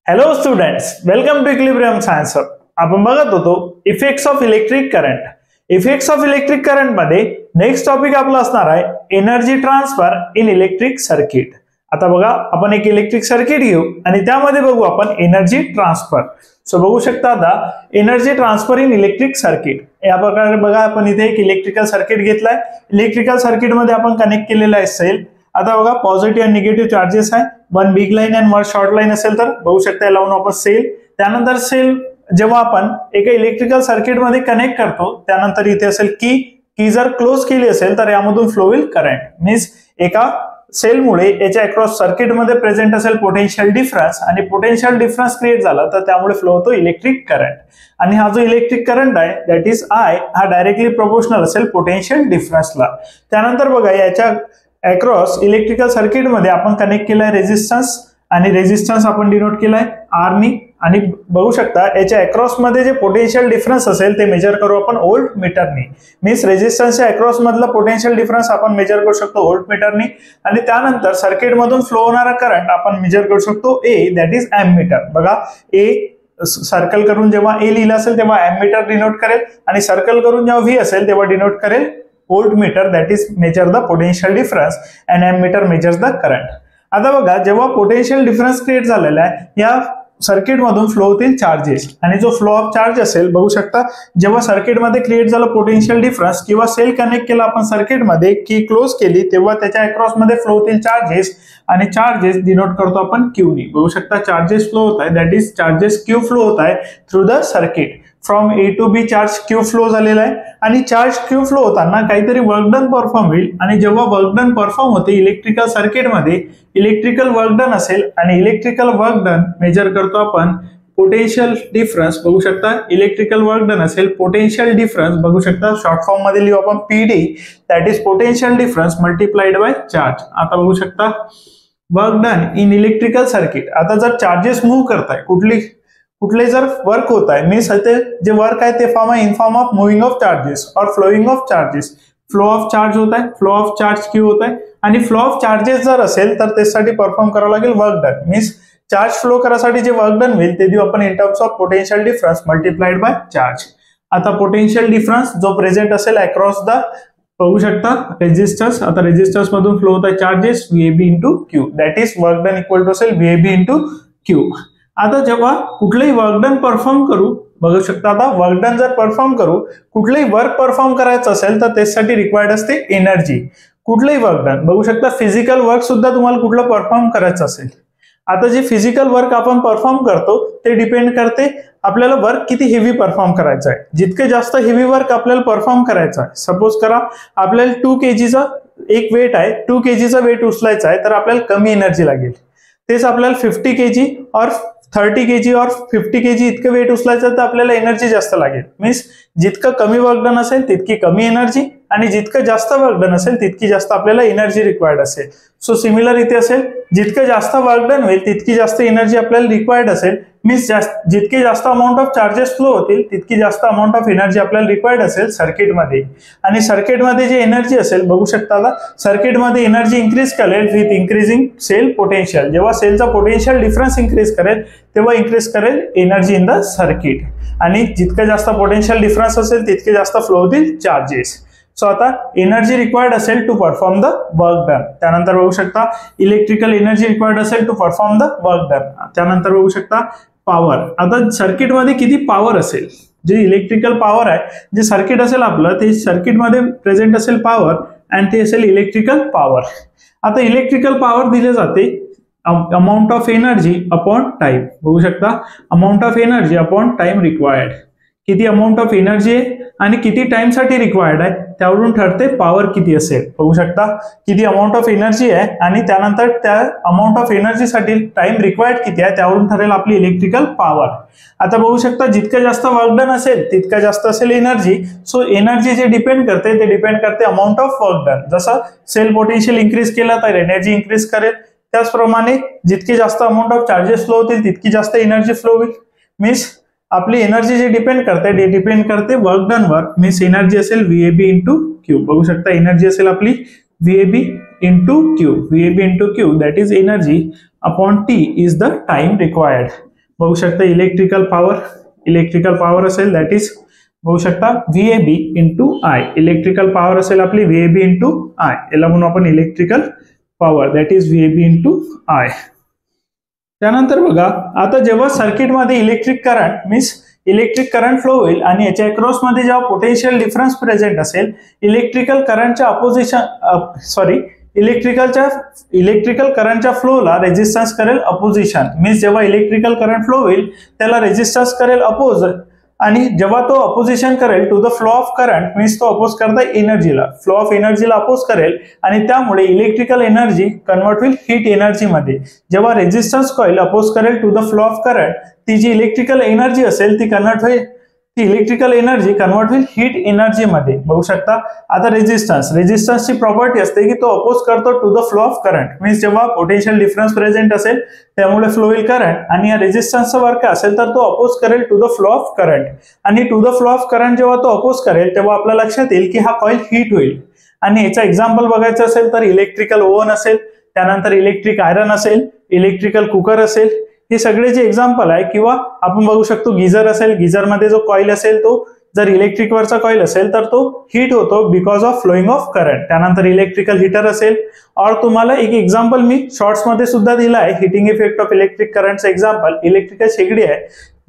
Hello students, welcome to equilibrium science. आपण बघत होतो effects of electric current. Effects of electric current मध्ये next topic आपला असणार आहे energy transfer in electric circuit. आता बघा, आपण एक इलेक्ट्रिक सर्किट घेऊ आणि त्यामध्ये बघू आपण एनर्जी ट्रान्सफर. सो बघू शकता आता energy transfer in electric circuit या प्रकारे. बघा, आपण इथे एक इलेक्ट्रिकल सर्किट घेतलाय. इलेक्ट्रिकल सर्किट मध्ये आपण कनेक्ट केलेला आहे सेल. आता बघा, पॉझिटिव्ह आणि निगेटिव्ह चार्जेस आहे. वन बिग लाईन आणि वन शॉर्ट लाईन असेल तर बघू शकता लावून आपण सेल. त्यानंतर सेल जेव्हा आपण एका इलेक्ट्रिकल सर्किट मध्ये कनेक्ट करतो त्यानंतर इथे असेल की जर क्लोज केली असेल तर यामधून फ्लो होईल करंट. मीन्स एका सेलमुळे याच्या अक्रॉस सर्किट मध्ये प्रेझेंट असेल पोटेन्शियल डिफरन्स आणि पोटेन्शियल डिफरन्स क्रिएट झाला तर त्यामुळे फ्लो होतो इलेक्ट्रिक करंट. आणि हा जो इलेक्ट्रिक करंट आहे दॅट इज आय हा डायरेक्टली प्रोपोर्शनल असेल पोटेन्शियल डिफरन्सला. त्यानंतर बघा, याच्या अक्रॉस इलेक्ट्रिकल सर्किट मध्ये आपण कनेक्ट केलाय रेजिस्टन्स आणि रेजिस्टन्स आपण डिनोट केलाय आर नी. आणि बघू शकता याच्या अक्रॉस मध्ये जे पोटेन्शियल डिफरन्स असेल ते मेजर करू आपण व्होल्ट मीटरनी. मीन्स रेजिस्टन्सच्या अक्रॉस मधला पोटेन्शियल डिफरन्स आपण मेजर करू शकतो व्होल्ट मीटरनी. आणि त्यानंतर सर्किट मधून फ्लो होणारा करंट आपण मेजर करू शकतो ए, दॅट इज एमीटर. बघा, ए सर्कल करून जेव्हा ए लिहिलं असेल तेव्हा एमीटर डिनोट करेल आणि सर्कल करून जेव्हा व्ही असेल तेव्हा डिनोट करेल voltmeter, that is measure the potential difference and ammeter measures the current. आता बघा, जेव्हा पोटेन्शियल डिफरन्स क्रिएट झालेला आहे या सर्किट मधून फ्लो होतील चार्जेस. आणि जो फ्लो ऑफ चार्ज असेल बघू शकता, जेव्हा सर्किट मध्ये क्रिएट झालं पोटेन्शियल डिफरन्स किंवा सेल कनेक्ट केला आपण सर्किट मध्ये की क्लोज केली तेव्हा त्याच्या अक्रॉस मध्ये फ्लो होतील चार्जेस आणि चार्जेस डिनोट करतो आपण क्यू नी. बघू शकता चार्जेस फ्लो होत आहे, that is charges Q flow होत आहे through the circuit. From A to B charge Q flow झालेला आहे आणि चार्ज क्यू फ्लो होताना काहीतरी वर्क डन परफॉर्म होईल. आणि जेव्हा वर्क डन परफॉर्म होते इलेक्ट्रिकल सर्किट मध्ये इलेक्ट्रिकल वर्क डन असेल आणि इलेक्ट्रिकल वर्क डन मेजर करतो आपण पोटेन्शियल डिफरन्स. बघू शकता इलेक्ट्रिकल वर्क डन असेल पोटेन्शियल डिफरन्स बघू शकता शॉर्ट फॉर्म मध्ये लिहू आपण PD, that is potential difference multiplied by charge. आता बघू शकता work done in electrical circuit. आता जर चार्जेस मूव्ह करताय कुठले जर वर्क होत आहे मीन्स जे वर्क आहे ते फॉर्म आहे in form of moving of charges और flowing of charges. Flow of charge होत आहे, फ्लो ऑफ चार्ज क्यू होत आहे आणि फ्लो ऑफ चार्जेस जर असेल तर त्यासाठी परफॉर्म करावं लागेल work done. Means charge flow करासाठी जे वर्क डन होईल ते देऊ आपण in terms of potential difference multiplied by charge. आता पोटेन्शियल डिफरन्स जो प्रेझेंट असेल अक्रॉस द बघू शकता रेजिस्टन्स. आता रेजिस्टन्स मधून फ्लो होत आहे charges VAB into Q, that is work done equal to असेल व्हीएबी इंटू क्यू. आता जेव्हा कुठलंही वर्क डन परफॉर्म करू बघू शकता, आता वर्क डन जर परफॉर्म करू कुठलंही वर्क परफॉर्म करायचं असेल तर त्यासाठी रिक्वायर्ड असते एनर्जी. कुठलंही वर्क डन बघू शकता फिजिकल वर्क सुद्धा तुम्हाला कुठलं परफॉर्म करायचं असेल. आता जे फिजिकल वर्क आपण परफॉर्म करतो ते डिपेंड करते आपल्याला वर्क किती हेवी परफॉर्म करायचं आहे. जितके जास्त हेवी वर्क आपल्याला परफॉर्म करायचं आहे, सपोज करा आपल्याला 2 kgचा एक वेट आहे, 2 kgचा वेट उचलायचा आहे तर आपल्याला कमी एनर्जी लागेल. तेच आपल्याला 50 kg और 30 kg और 50 kg इतकं वेट उचलायचं तर आपल्याला एनर्जी जास्त लागेल. मीन्स जितकं कमी वर्क डन असेल तितकी कमी एनर्जी आणि जितकं जास्त वर्क डन असेल तितकी जास्त आपल्याला एनर्जी रिक्वायर्ड असेल. सो सिमिलर इथे असेल, जितकं जास्त वर्क डन होईल तितकी जास्त एनर्जी आपल्याला रिक्वायर्ड असेल. मीन्स जितके जास्त अमाऊंट ऑफ चार्जेस फ्लो होतील तितकी जास्त अमाऊंट ऑफ एनर्जी आपल्याला रिक्वायर्ड असेल सर्किटमध्ये. आणि सर्किटमध्ये जे एनर्जी असेल बघू शकता, आता सर्किटमध्ये एनर्जी इन्क्रीज करेल विथ इन्क्रीजिंग सेल पोटेन्शियल. जेव्हा सेलचा पोटेन्शियल डिफरन्स इन्क्रीज करेल तेव्हा इन्क्रीज करेल एनर्जी इन द सर्किट. आणि जितकं जास्त पोटेन्शियल डिफरन्स असेल तितके जास्त फ्लो होतील चार्जेस. सो आता एनर्जी रिक्वायर्ड असेल to perform the work done. त्यानंतर बघू शकता इलेक्ट्रिकल एनर्जी रिक्वायर्ड असेल to perform the work done. त्यानंतर बघू शकता पॉवर. आता सर्किटमध्ये किती पॉवर असेल, जे इलेक्ट्रिकल पॉवर आहे जे सर्किट असेल आपलं ते सर्किटमध्ये प्रेझेंट असेल पॉवर आणि ते असेल इलेक्ट्रिकल पॉवर. आता इलेक्ट्रिकल पॉवर दिले जाते amount of energy upon time. बघू शकता amount of energy upon time required. किती अमाऊंट ऑफ एनर्जी आहे आणि किती टाइम साठी रिक्वायर्ड आहे त्यावरून ठरते पॉवर किती असेल. बघू शकता किती अमाऊंट ऑफ एनर्जी आहे आणि त्यानंतर त्या अमाऊंट ऑफ एनर्जीसाठी टाइम रिक्वायर्ड किती आहे त्यावरून ठरेल आपली इलेक्ट्रिकल पॉवर. आता बघू शकता जितकं जास्त वर्क डन असेल तितकं जास्त असेल एनर्जी. सो एनर्जी जे डिपेंड करते ते डिपेंड करते अमाऊंट ऑफ वर्क डन. जसं सेल पोटेन्शियल इन्क्रीज केला तर एनर्जी इन्क्रीज करेल, त्याचप्रमाणे जितके जास्त अमाऊंट ऑफ चार्जेस फ्लो होतील तितकी जास्त एनर्जी फ्लो होईल. मीन्स आपली एनर्जी जे डिपेंड करते वर्क डन वर. मीन्स एनर्जी असेल व्हीएबी इंटू क्यू. बघू शकता एनर्जी असेल आपली VAB into Q. VAB into Q that is energy upon T is the time required. बघू शकता इलेक्ट्रिकल पॉवर असेल दॅट इज बघू शकता VAB into I. Electrical power असेल आपली VAB इंटू आय, याला म्हणून आपण electrical power that is VAB into I. त्यानंतर बघा आता जेव्हा सर्किटमध्ये इलेक्ट्रिक करंट फ्लो होईल आणि याच्या अक्रॉस मध्ये जेव्हा पोटेन्शियल डिफरन्स प्रेझेंट असेल, इलेक्ट्रिकल करंटच्या फ्लोला रेजिस्टन्स करेल अपोजिशन. मीन्स जेव्हा इलेक्ट्रिकल करंट फ्लो होईल त्याला रेजिस्टन्स करेल अपोज, आणि जेव्हा तो अपोजिशन करेल to the flow of current means तो अपोज करता एनर्जीला, फ्लो ऑफ एनर्जीला अपोज करेल आणि त्यामुळे इलेक्ट्रिकल एनर्जी कन्वर्ट होईल हीट एनर्जी मध्ये. जेव्हा रेजिस्टन्स कॉइल अपोज करेल to the flow of current, ती जी इलेक्ट्रिकल एनर्जी असेल ती इलेक्ट्रिकल एनर्जी कन्वर्ट होईल हीट एनर्जी मध्ये. बघू शकता आता रेजिस्टन्सची प्रॉपर्टी असते की तो अपोज करतो to the flow of current. Means जेव्हा पोटेन्शियल डिफरन्स प्रेझेंट असेल त्यामुळे फ्लो होईल करंट, आणि या रेजिस्टन्सचा वर्क असेल तर तो अपोज करेल to the flow of current. आणि to the flow of current जेव्हा तो अपोज करेल तेव्हा आपल्या लक्षात येईल की हा कॉइल हीट होईल. आणि याचा एक्झाम्पल बघायचं असेल तर इलेक्ट्रिकल ओव्हन असेल, त्यानंतर इलेक्ट्रिक आयरन असेल, इलेक्ट्रिकल कुकर असेल, हे सगळे जे एक्झाम्पल आहे. किंवा आपण बघू शकतो गिझर असेल, गिझर मध्ये जो कॉइल असेल तो जर इलेक्ट्रिक वरचा कॉइल असेल तर तो हीट होतो because of flowing of current. त्यानंतर इलेक्ट्रिकल हीटर असेल, और तुम्हाला एक एक्झाम्पल मी शॉर्ट्स मध्ये सुद्धा दिला आहे हिटिंग इफेक्ट ऑफ इलेक्ट्रिक करंटचं एक्झाम्पल इलेक्ट्रिकल शेगडी आहे,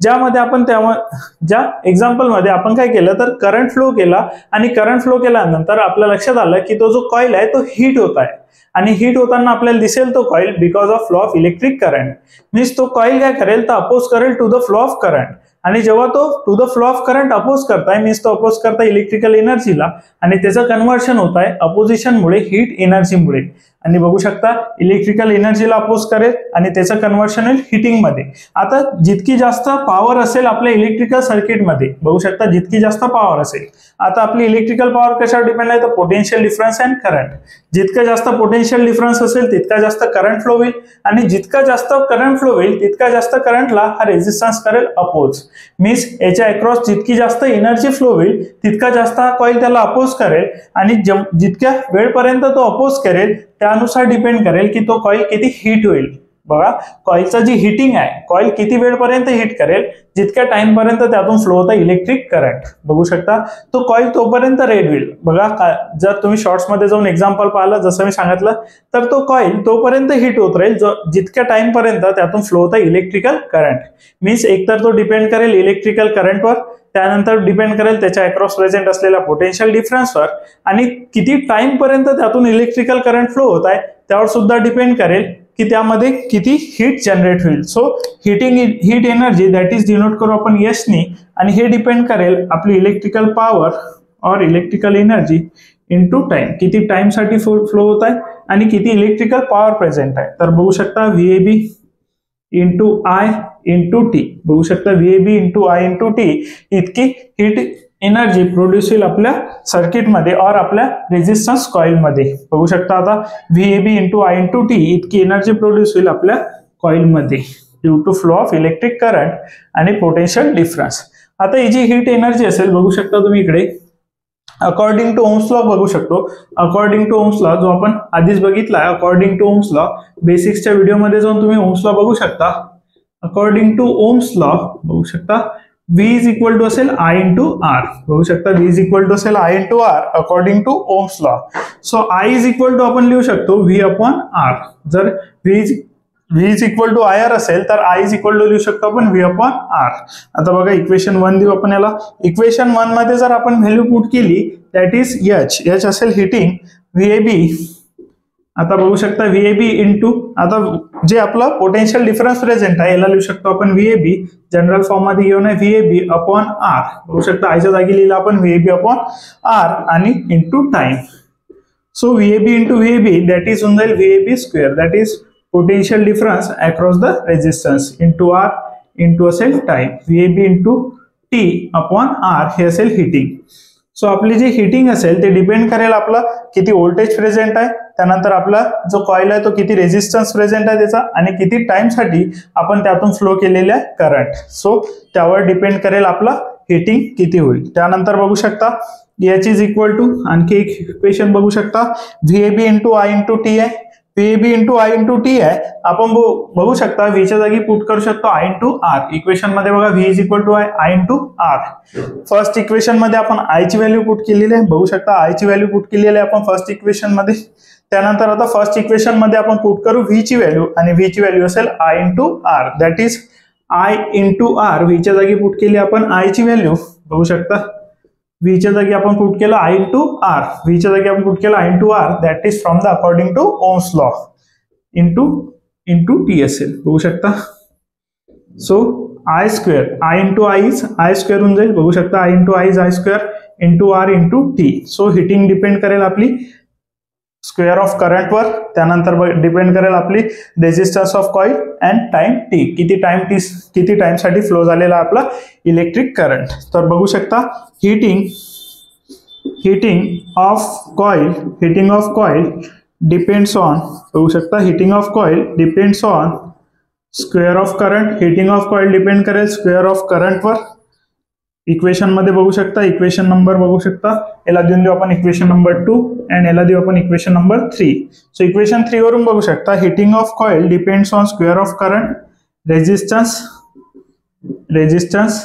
ज्यामध्ये आपण ज्या एक्झाम्पल मध्ये आपण काय केलं तर करंट फ्लो केला, आणि करंट फ्लो केल्यानंतर आपल्या लक्षात आलं की तो जो कॉइल आहे तो हीट होत आहे, आणि हीट होताना आपल्याला दिसेल तो coil because of flow of electric current. Means तो कॉइल काय करेल तर अपोज करेल to the flow of current, आणि जेव्हा तो to the flow of current oppose करताय मीन्स तो अपोज करताय इलेक्ट्रिकल एनर्जीला, आणि त्याचं कन्व्हर्शन होत आहे अपोजिशनमुळे हीट एनर्जीमुळे. आणि बघू शकता इलेक्ट्रिकल एनर्जीला अपोज करेल आणि त्याचं कन्व्हर्शन होईल हिटिंग मध्ये. आता जितकी जास्त पॉवर असेल आपल्या इलेक्ट्रिकल सर्किटमध्ये, बघू शकता जितकी जास्त पॉवर असेल, आता आपली इलेक्ट्रिकल पॉवर कशावर डिपेंड आहे तर पोटेन्शियल डिफरन्स अँड करंट. जितका जास्त पोटेन्शियल डिफरन्स असेल तितका जास्त करंट फ्लो होईल, आणि जितका जास्त करंट फ्लो होईल तितका जास्त करंटला हा रेजिस्टन्स करेल अपोज. मीन्स याच्या अक्रॉस जितकी जास्त एनर्जी फ्लो होईल तितका जास्त हा कॉइल त्याला अपोज करेल, आणि जितक्या वेळपर्यंत तो अपोज करेल त्यानुसार डिपेंड करेल की तो कॉइल किती हीट होईल. बघा कॉइलचा जी हिटिंग आहे, कॉइल किती वेळपर्यंत हिट करेल, जितक्या टाइम पर्यंत त्यातून फ्लो होता इलेक्ट्रिक करंट. बघू शकता तो कॉइल तोपर्यंत रेड होईल. बघा जर तुम्ही शॉर्ट्स मध्ये जाऊन एक्झाम्पल पाहिलं जसं मी सांगितलं, तर तो कॉइल तोपर्यंत हिट होत राहील जितक्या टाइम पर्यंत त्यातून फ्लो होता इलेक्ट्रिकल करंट. मीन्स एकतर तो डिपेंड करेल इलेक्ट्रिकल करंटवर, त्यानंतर डिपेंड करेल त्याच्या अक्रॉस प्रेझेंट असलेल्या पोटेन्शियल डिफरन्सवर, आणि किती टाइम पर्यंत त्यातून इलेक्ट्रिकल करंट फ्लो होत आहे त्यावर सुद्धा डिपेंड करेल की त्यामध्ये किती हीट जनरेट होईल. So heat energy that is denote करू आपण एस नी, आणि हे डिपेंड करेल आपली इलेक्ट्रिकल पॉवर और इलेक्ट्रिकल एनर्जी इंटू टाइम, किती टाइम साठी फ्लो होत आहे आणि किती इलेक्ट्रिकल पॉवर प्रेझेंट आहे. तर बघू शकता VAB into I into T. बघू शकता VAB into I into T इतकी हीट एनर्जी प्रोड्यूस होईल आपल्या सर्किटमध्ये और आपल्या रेजिस्टन्स कॉइलमध्ये. बघू शकता आता VAB into I into T इतकी एनर्जी प्रोड्यूस होईल आपल्या कॉइलमध्ये due to flow of electric current आणि पोटेन्शियल डिफरन्स. आता ही जी हीट एनर्जी असेल बघू शकता तुम्ही इकडे अकॉर्डिंग टू ओम्स लॉ बघू शकतो. अकॉर्डिंग टू ओम्स लॉ जो आपण आधीच बघितला आहे, अकॉर्डिंग टू ओम्स लॉ बेसिक्सच्या व्हिडिओमध्ये जाऊन तुम्ही ओम्स लॉ बघू शकता. अकॉर्डिंग टू ओम्स लॉ बघू शकता V इज इक्वल टू असेल I इंटू आर. बघू शकता V इज इक्वल टू असेल I into R according to Ohm's law. So I is equal to आपण लिहू शकतो V अपॉन आर. जर V is equal to IR असेल तर I इज इक्वल टू लिहू शकतो आपण V अपॉन आर. आता बघा इक्वेशन 1 देऊ आपण याला. इक्वेशन 1 मध्ये जर आपण व्हॅल्यू पुट केली दॅट इज H असेल हिटिंग VAB. आता बघू शकता VAB इंटू, आता जे आपला पोटेन्शियल डिफरन्स प्रेझेंट आहे याला लिहू शकतो आपण VAB, जनरल फॉर्म मध्ये घेऊन आहे VAB अपॉन आर. बघू शकता आयच्या जागी लिहिलं आपण VAB अपॉन आर आणि into time. So VAB into VAB that is होऊन जाईल VAB square, that is potential difference across the resistance into R into असेल time. VAB into T upon R हे असेल हिटिंग. सो आपली जी heating असेल ते depend करेल आपला किती व्होल्टेज प्रेझेंट आहे, त्यानंतर आपला जो कॉइल आहे तो किती रेजिस्टन्स प्रेझेंट आहे त्याचा, आणि किती टाइम साठी आपण त्यातून फ्लो केलेल्या करंट. सो त्यावर डिपेंड करेल आपला हिटिंग किती होईल. त्यानंतर बघू शकता H इज इक्वल टू आणखी एक इक्वेशन बघू शकता VAB into I into T आहे. व्हीएबी इंटू आय इंटू टी आहे. आपण बघू शकता व्हीच्या जागी पुट करू शकतो आय इंटू आर. इक्वेशन मध्ये बघा V is equal to I into R. First equation मध्ये आपण आय ची व्हॅल्यू पुट केलेली आहे. बघू शकता आय ची व्हॅल्यू पुट केलेली आहे आपण फर्स्ट इक्वेशन मध्ये. त्यानंतर आता फर्स्ट इक्वेशन मध्ये आपण पुट करू व्ही ची व्हॅल्यू आणि व्ही ची व्हॅल्यू असेल I into R. That is I into R. व्हीच्या जागी पुट केली आपण आय ची व्हॅल्यू. बघू शकता व्हीच्या जागी आपण पुट केलं आय इंटू आर. व्हीच्या जागी आपण पुट केलं I into R. That is from the according to Ohm's law into T असेल. बघू शकता. So I square I into I is I square होऊन जाईल. बघू शकता I into I is I square into R into T. So heating depend करेल आपली square of current वर. त्यानंतर डिपेंड करेल आपली resistance of coil and time T. किती टाइम साठी फ्लो झालेला आपला इलेक्ट्रिक करंट. तर बघू शकता heating of coil depends on. बघू शकता heating of coil depends on square of current. Heating of coil depend करेल स्क्वेअर ऑफ करंट वर. इक्वेशन मध्ये बघू शकता इक्वेशन नंबर बघू शकता. याला देऊ आपण इक्वेशन नंबर 2 अँड याला देऊ आपण इक्वेशन नंबर 3. सो इक्वेशन 3 वरून बघू शकता heating of coil depends on square of current, resistance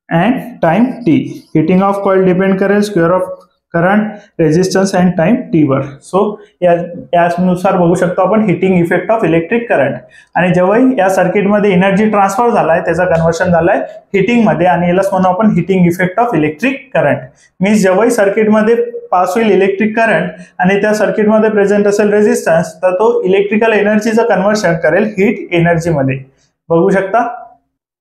and time T. Heating of coil depend करेल square of current, resistance and time T वर. सो यानुसार बघू शकतो आपण heating effect of electric current. आणि जेव्हाही या सर्किटमध्ये एनर्जी ट्रान्सफर झालाय त्याचा कन्व्हर्शन झालाय हिटिंग मध्ये आणि यालाच म्हणू आपण heating effect of electric current. Means जेव्हाही सर्किटमध्ये पास होईल इलेक्ट्रिक करंट आणि त्या सर्किटमध्ये प्रेझेंट असेल रेजिस्टन्स तर तो इलेक्ट्रिकल एनर्जीचं कन्व्हर्शन करेल हीट एनर्जी मध्ये. बघू शकता.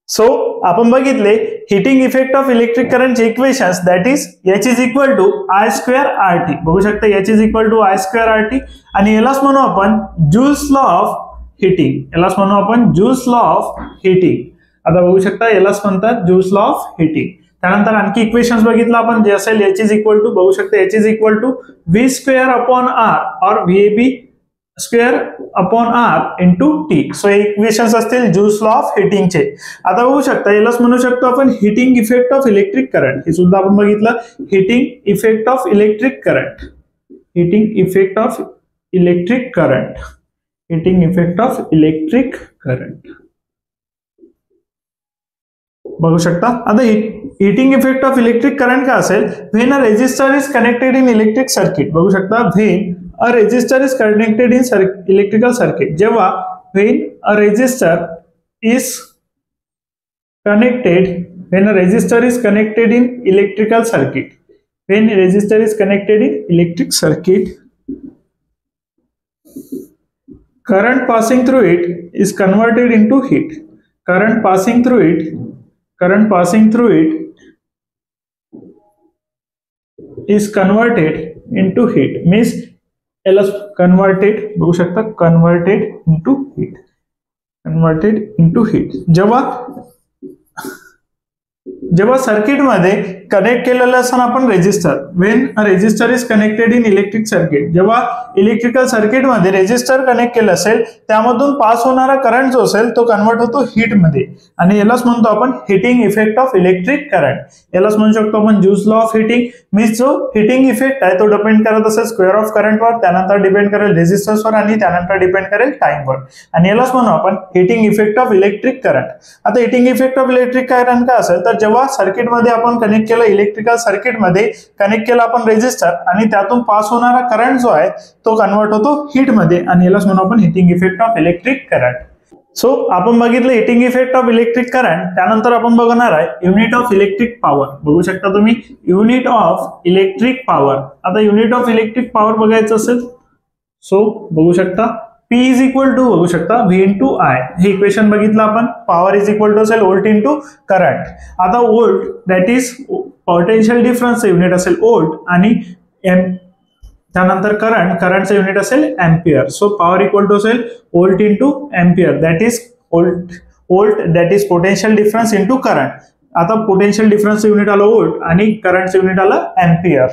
सो आपण बघितले हिटिंग इफेक्ट ऑफ इलेक्ट्रिक करंटचे इक्वेशन्स. That is H is equal to I square R T. बघू शकता H is equal to I square R T. आणि यालाच म्हणू आपण जूल्स लॉ ऑफ हिटिंग. यालाच म्हणू आपण जूल्स लॉ ऑफ हिटिंग. आता बघू शकता यालाच म्हणतात जूल्स लॉ ऑफ हिटिंग. त्यानंतर आणखी इक्वेशन्स बघितलं आपण जे असेल एच इज इक्वल टू. बघू शकता H is equal to V square upon R or VAB square upon R into T. So हे इक्वेशन्स असतील जूल्स लॉ ऑफ हिटिंगचे. आता बघू शकता यालाच म्हणू शकतो आपण heating effect of electric current. हे सुद्धा आपण बघितलं heating effect of electric current. Heating effect of electric current. Heating effect of electric current. बघू शकता. आता heating effect of electric current काय असेल. When a resistor is connected in electric circuit. बघू शकता when a resistor is connected in electrical circuit. जेव्हा when a resistor is connected in electrical circuit, when a resistor is connected in electric circuit, current passing through it is converted into heat. Current passing through it is converted into heat. Means converted. बघू शकता converted into heat. जेव्हा सर्किटमध्ये connect केलेलं असं आपण resistor. When a resistor is connected in electric circuit. जेव्हा electrical सर्किटमध्ये resistor connect केलं असेल त्यामधून पास होणारा करंट जो असेल तो कन्वर्ट होतो हीट मध्ये आणि यालाच म्हणतो आपण heating effect of electric current. यालाच म्हणू शकतो आपण Joule's law of heating. Means जो हिटिंग इफेक्ट आहे तो डिपेंड करत असेल स्क्वेअर ऑफ करंटवर, त्यानंतर डिपेंड करेल रेजिस्टन्सवर आणि त्यानंतर डिपेंड करेल टाइमवर. आणि यालाच म्हणू आपण heating effect of electric current. आता heating effect of electric current काय असेल तर जेव्हा सर्किटमध्ये आपण कनेक्ट केलं इलेक्ट्रिकल सर्किटमध्ये कनेक्ट केला आपण रेजिस्टर आणि त्यातून पास होणारा करंट जो आहे तो कन्वर्ट होतो हीट मध्ये आणि यालाच म्हणू आपण heating effect of electric current. So आपण बघितलं heating effect of electric current. त्यानंतर आपण बघणार आहे युनिट ऑफ इलेक्ट्रिक पॉवर. बघू शकता तुम्ही युनिट ऑफ इलेक्ट्रिक पॉवर. आता युनिट ऑफ इलेक्ट्रिक पॉवर बघायचं असेल सो बघू शकता P इज इक्वल टू बघू शकता V इंटू आय. हे इक्वेशन बघितलं आपण. पॉवर इज इक्वल टू असेल व्होल्ट इंटू करंट. आता volt that is potential difference unit असेल व्होल्ट आणि त्यानंतर करंटचं युनिट असेल ampere. So power equal to असेल volt into ampere. That is volt that is potential difference into current. आता potential difference unit आलं volt आणि करंटचं युनिट आलं एम्पियर.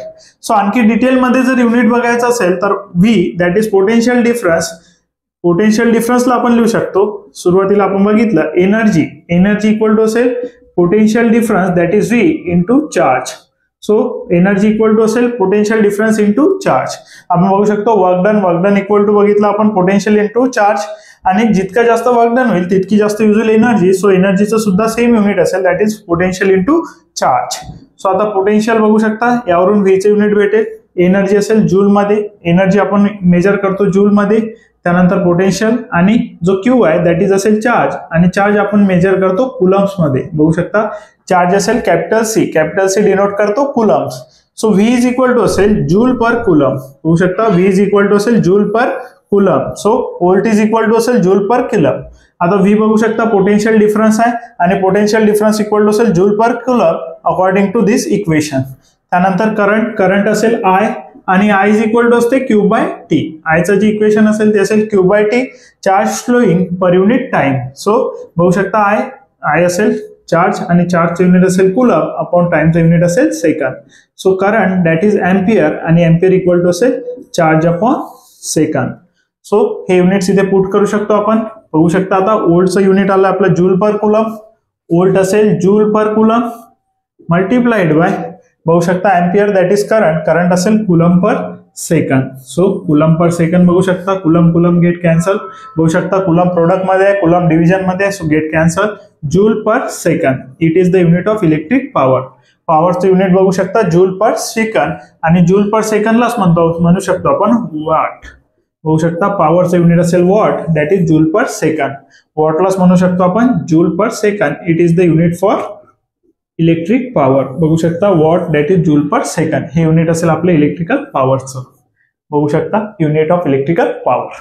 सो आणखी डिटेलमध्ये जर युनिट बघायचं असेल तर V दॅट इज पोटेन्शियल डिफरन्सला आपण लिहू शकतो. सुरुवातीला आपण बघितलं एनर्जी इक्वल टू असेल potential difference that is V into charge. So energy equal to असेल पोटेन्शियल डिफरन्स इंटू चार्ज. आपण बघू शकतो वर्क डन इक्वल टू बघितलं आपण पोटेन्शियल इंटू चार्ज, आणि जितका जास्त वर्क डन होईल तितकी जास्त यूज होईल एनर्जी. सो एनर्जीचं सुद्धा सेम युनिट असेल, that is potential into charge. So आता पोटेन्शियल बघू शकता, यावरून व्हीचे युनिट भेटेल. एनर्जी असेल जूल मध्ये, एनर्जी आपण मेजर करतो जूल मध्ये. त्यानंतर पोटेन्शियल आणि जो क्यू आहे दॅट इज असेल चार्ज, आणि चार्ज आपण मेजर करतो कुलम्स मध्ये. बघू शकता चार्ज असेल कॅपिटल सी डिनोट करतो coulombs. So V is equal to असेल जूल पर कुलम. बघू शकता व्ही इज इक्वल टू असेल joule per coulomb. So volt is equal to असेल जूल पर कुलम. आता व्ही बघू शकता पोटेन्शियल डिफरन्स आहे, आणि पोटेन्शियल डिफरन्स इक्वल टू असेल joule per coulomb according to this equation. त्यानंतर करंट असेल आय, आणि आय इज इक्वल टू असते क्यू बाय टी. आयचं जे इक्वेशन असेल ते असेल Q by T, charge flowing per unit time. So बघू शकता आय असेल चार्ज, आणि चार्जचं युनिट असेल कुलम अपॉन टाइमचं युनिट असेल second. So current that is ampere, आणि एम्पियर इक्वल टू असेल चार्ज अपॉन सेकंद. सो हे युनिट्स इथे पुट करू शकतो आपण. बघू शकता आता वोल्टचं युनिट आलं आपलं जूल पर कुलम. वोल्ट असेल joule per coulomb multiplied by बघू शकता एम्पियर दॅट इज करंट असेल coulomb per second. So coulomb per second बघू शकता, कुलम गेट कॅन्सल. बघू शकता कुलम प्रोडक्ट मध्ये आहे, कुलम डिव्हिजन मध्ये आहे, so get cancel. Joule per second it is the unit of electric power. पॉवरचं युनिट बघू शकता जूल पर सेकंड, आणि जूल पर सेकंडलाच म्हणू शकतो आपण वॉट. बघू शकता पॉवरचं युनिट असेल watt that is joule per second. वॉटलाच म्हणू शकतो आपण joule per second. It is the unit for electric power. बघू शकता watt that is joule per second, हे युनिट असेल आपलं इलेक्ट्रिकल पॉवरचं. बघू शकता युनिट ऑफ इलेक्ट्रिकल पॉवर.